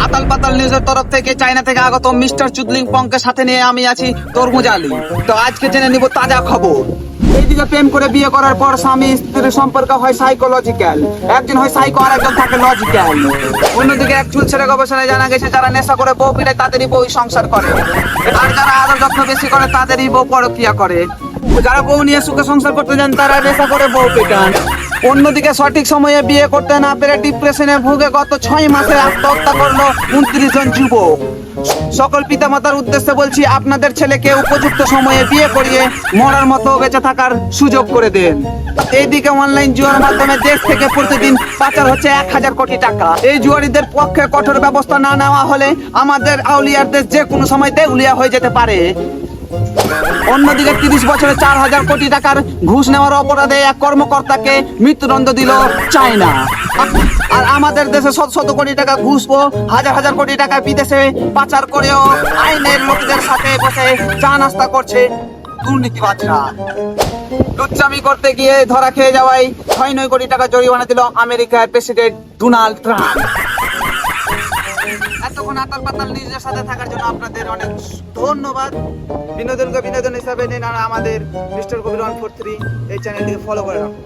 আতাল পাতাল নিউজের তরফ থেকে চায়না থেকে আগত মিস্টার চুদলিং পংকে সাথে নিয়ে আমি আছি তরমুজ আলী। তো আজকে জেনে নিব তাজা খবর। এইদিকে প্রেম করে বিয়ে করার পর স্বামী স্ত্রীর সম্পর্ক হয় সাইকোলজিক্যাল, একজন হয় সাইকো আর একজন থাকে লজিক্যাল। অন্যদিকে এক চুল ছেড়ে গবেষণায় জানা গেছে যারা নেশা করে বউ পিটায় তাদেরই বউ সংসার করে, আর যারা আদর যত্ন বেশি করে তাদেরই বউ পরক্রিয়া করে। যারা বউ নিয়ে সুখে সংসার করতে যান তারা নেশা করে বউ পিটান। অন্যদিকে সঠিক সময়ে বিয়ে করতে না পেরে ডিপ্রেশনে ভুগে গত 6 মাসে আত্মহত্যা করলো 29 জন যুবক। সকল পিতামাতার উদ্দেশ্যে বলছি, আপনাদের ছেলেকে উপযুক্ত সময়ে বিয়ে করিয়ে মরার মতো বেঁচে থাকার সুযোগ করে দেন। এইদিকে অনলাইন জুয়ার মাধ্যমে দেশ থেকে প্রতিদিন পাচার হচ্ছে 1000 কোটি টাকা। এই জুয়ারিদের পক্ষে কঠোর ব্যবস্থা না নেওয়া হলে আমাদের আউলিয়ার দেশ যে কোনো সময় দেউলিয়া হয়ে যেতে পারে। অন্যদিকে 30 বছরে 4000 কোটি টাকার ঘুষ নেওয়ার অপরাধে এক কর্মকর্তাকে মৃত্যুদণ্ড দিল চায়না। আর আমাদের দেশে শত শত কোটি টাকা ঘুষ ও হাজার হাজার কোটি টাকা বিদেশে পাচার করেও আইনের লোকদের সাথে বসে চা নাস্তা করছে দুর্নীতিবাজরা। লুচ্চামি করতে গিয়ে ধরা খেয়ে যাওয়ায় 6-9 কোটি টাকা জরিমানা দিল আমেরিকার প্রেসিডেন্ট ডোনাল্ড ট্রাম্প। এতক্ষণ আতাল পাতাল নিউজের সাথে থাকার জন্য আপনাদের অনেক ধন্যবাদ। বিনোদন হিসাবে নিন আর আমাদের মিস্টার কবির 143 এই চ্যানেলটিকে ফলো করে রাখুন।